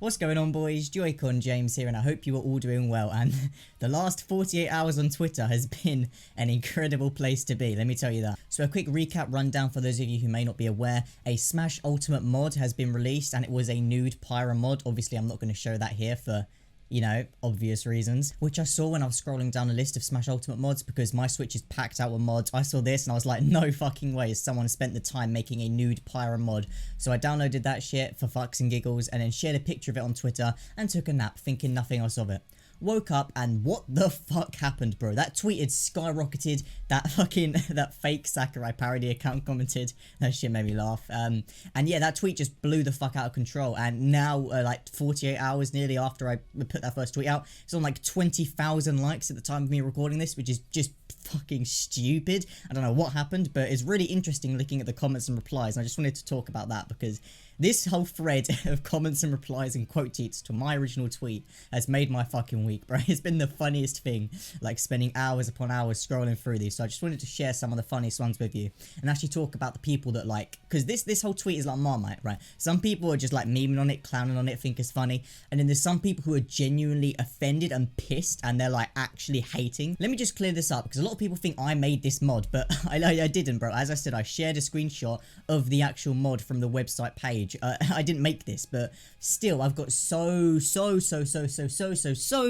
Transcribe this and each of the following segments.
What's going on, boys? Joy-Con James here, and I hope you are all doing well. And the last 48 hours on Twitter has been an incredible place to be, let me tell you that. So a quick recap rundown for those of you who may not be aware. A Smash Ultimate mod has been released, and it was a nude Pyra mod. Obviously, I'm not going to show that here for, you know, obvious reasons, which I saw when I was scrolling down a list of Smash Ultimate mods because my Switch is packed out with mods. I saw this and I was like, no fucking way has someone spent the time making a nude Pyra mod. So I downloaded that shit for fucks and giggles and then shared a picture of it on Twitter and took a nap thinking nothing else of it. Woke up and what the fuck happened, bro? That tweet had skyrocketed. That fake Sakurai parody account commented. That shit made me laugh. And yeah, that tweet just blew the fuck out of control. And now, like 48 hours nearly after I put that first tweet out, it's on like 20,000 likes at the time of me recording this, which is just fucking stupid. I don't know what happened, but it's really interesting looking at the comments and replies. And I just wanted to talk about that because this whole thread of comments and replies and quote tweets to my original tweet has made my fucking week, bro. It's been the funniest thing, like spending hours upon hours scrolling through these. So I just wanted to share some of the funniest ones with you and actually talk about the people that like, because this whole tweet is like Marmite, right? Some people are just like memeing on it, clowning on it, think it's funny. And then there's some people who are genuinely offended and pissed and they're like actually hating. Let me just clear this up because a lot of people think I made this mod, but I didn't, bro. As I said, I shared a screenshot of the actual mod from the website page. I didn't make this, but still, I've got so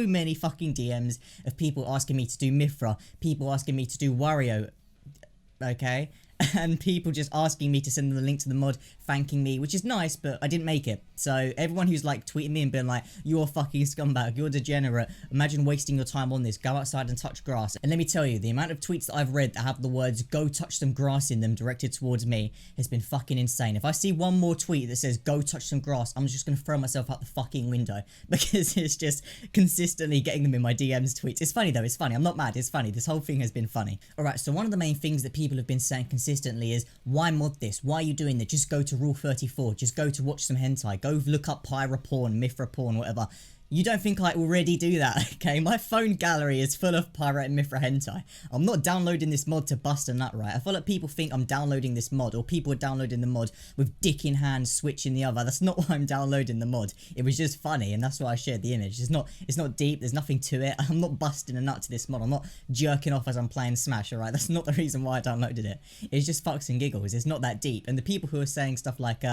many fucking DMs of people asking me to do Mithra, people asking me to do Wario, okay? And people just asking me to send them the link to the mod, thanking me, which is nice, but I didn't make it. So everyone who's like tweeting me and being like, you're a fucking scumbag, you're a degenerate, imagine wasting your time on this, go outside and touch grass. And let me tell you, the amount of tweets that I've read that have the words go touch some grass in them directed towards me has been fucking insane. If I see one more tweet that says go touch some grass, I'm just gonna throw myself out the fucking window because it's just consistently getting them in my DMs tweets. It's funny though, it's funny, I'm not mad, it's funny, this whole thing has been funny. Alright, so one of the main things that people have been saying consistently is, why mod this? Why are you doing that? Just go to Rule 34. Just go to watch some hentai. Go look up Pyra porn, Mithra porn, whatever. You don't think I already do that, okay? My phone gallery is full of Pyra and Mithra hentai. I'm not downloading this mod to bust a nut, right? I feel like people think I'm downloading this mod, or people are downloading the mod with dick in hand, switch in the other. That's not why I'm downloading the mod. It was just funny, and that's why I shared the image. It's not deep, there's nothing to it. I'm not busting a nut to this mod. I'm not jerking off as I'm playing Smash, alright? That's not the reason why I downloaded it. It's just fucks and giggles. It's not that deep. And the people who are saying stuff like,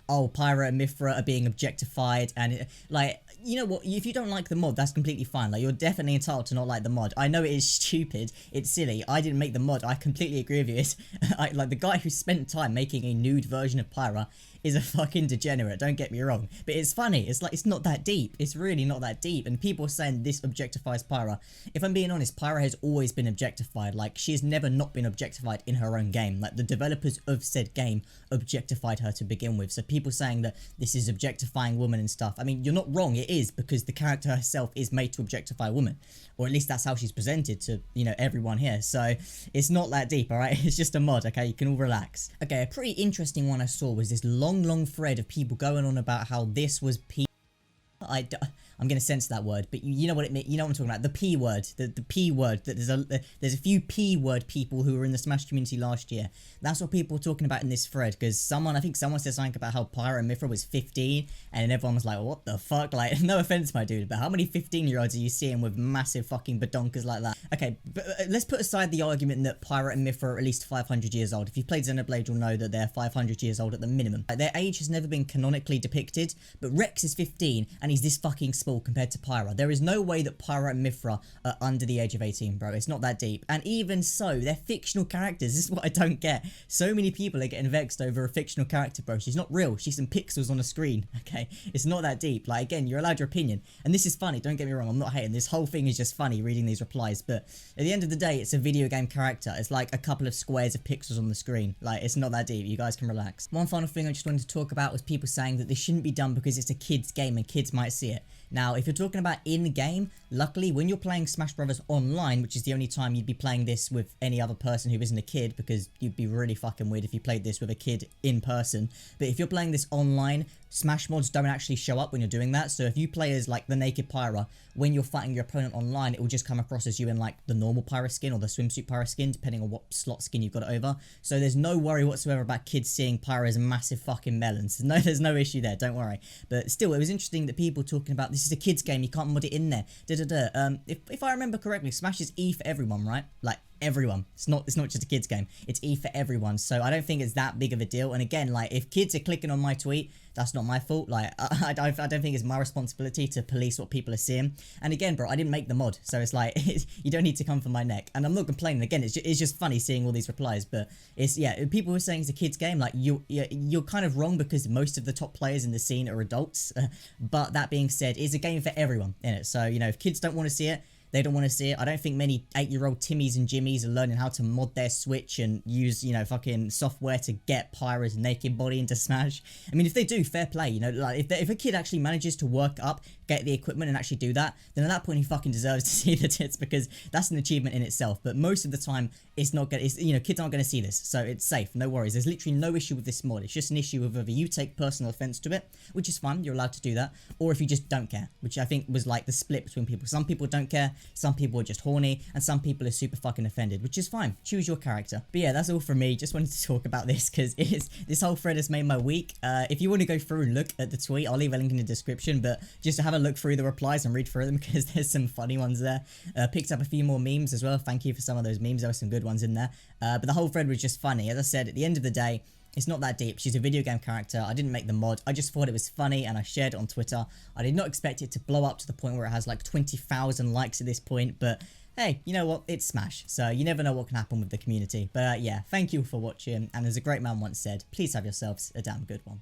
oh, Pyra and Mithra are being objectified, and like, you know what, if you don't like the mod, that's completely fine. Like, you're definitely entitled to not like the mod. I know it is stupid, it's silly, I didn't make the mod, I completely agree with you. It's like, the guy who spent time making a nude version of Pyra is a fucking degenerate, don't get me wrong, but it's funny. It's like, it's not that deep, it's really not that deep, and people are saying this objectifies Pyra. If I'm being honest, Pyra has always been objectified. Like, she has never not been objectified in her own game. Like, the developers of said game objectified her to begin with, so people saying that this is objectifying women and stuff, I mean, you're not wrong, it is, because the character herself is made to objectify women, or at least that's how she's presented to, you know, everyone here, so it's not that deep, alright? It's just a mod, okay? You can all relax. Okay, a pretty interesting one I saw was this long thread of people going on about how this was I'm gonna censor that word, but you know what it means. You know what I'm talking about. The P word, the P word. That there's a few P word people who were in the Smash community last year. That's what people were talking about in this thread. Because I think someone said something about how Pyra and Mithra was 15, and everyone was like, "What the fuck?" Like, no offense, my dude, but how many 15-year-olds are you seeing with massive fucking badonkers like that? Okay, but let's put aside the argument that Pyra and Mithra are at least 500 years old. If you've played Xenoblade, you'll know that they're 500 years old at the minimum. Their age has never been canonically depicted, but Rex is 15, and he's this fucking small compared to Pyra. There is no way that Pyra and Mithra are under the age of 18, bro. It's not that deep. And even so, they're fictional characters. This is what I don't get. So many people are getting vexed over a fictional character, bro. She's not real. She's some pixels on a screen, okay? It's not that deep. Like, again, you're allowed your opinion. And this is funny. Don't get me wrong. I'm not hating. This whole thing is just funny reading these replies. But at the end of the day, it's a video game character. It's like a couple of squares of pixels on the screen. Like, it's not that deep. You guys can relax. One final thing I just wanted to talk about was people saying that this shouldn't be done because it's a kid's game and kids might see it. Now, if you're talking about in-game, luckily, when you're playing Smash Brothers online, which is the only time you'd be playing this with any other person who isn't a kid, because you'd be really fucking weird if you played this with a kid in person. But if you're playing this online, Smash mods don't actually show up when you're doing that. So if you play as like the naked Pyra, when you're fighting your opponent online, it will just come across as you in like the normal Pyra skin or the swimsuit Pyra skin, depending on what slot skin you've got it over. So there's no worry whatsoever about kids seeing Pyra as massive fucking melons. There's no issue there, don't worry. But still, it was interesting that people talking about this is a kids game, you can't mod it in there. If I remember correctly, Smash is E for everyone, right? Like everyone. It's not just a kids game. It's E for everyone. So I don't think it's that big of a deal. And again, like if kids are clicking on my tweet, that's not my fault. Like I don't think it's my responsibility to police what people are seeing. And again, bro, I didn't make the mod, so it's like you don't need to come for my neck. And I'm not complaining. Again, it's just funny seeing all these replies. But it's people were saying it's a kids game. Like you're kind of wrong because most of the top players in the scene are adults. But that being said, it's a game for everyone in it. So if kids don't want to see it, they don't want to see it. I don't think many 8-year-old Timmies and Jimmies are learning how to mod their Switch and use, fucking software to get Pyra's naked body into Smash. I mean, if they do, fair play, like if a kid actually manages to work up, get the equipment and actually do that, then at that point he fucking deserves to see the tits because that's an achievement in itself. But most of the time, it's not gonna, kids aren't gonna see this, so it's safe, no worries. There's literally no issue with this mod. It's just an issue of whether you take personal offense to it, which is fine, you're allowed to do that, or if you just don't care, which I think was like the split between people. Some people don't care, some people are just horny, and some people are super fucking offended, which is fine. Choose your character. But yeah, that's all from me. Just wanted to talk about this because this whole thread has made my week. If you want to go through and look at the tweet, I'll leave a link in the description, but just to have a look through the replies and read through them because there's some funny ones there. Picked up a few more memes as well. Thank you for some of those memes. There were some good ones in there. But the whole thread was just funny. As I said, at the end of the day, it's not that deep. She's a video game character. I didn't make the mod. I just thought it was funny and I shared it on Twitter. I did not expect it to blow up to the point where it has like 20,000 likes at this point, but hey, you know what? It's Smash, so you never know what can happen with the community. But yeah, thank you for watching, and as a great man once said, please have yourselves a damn good one.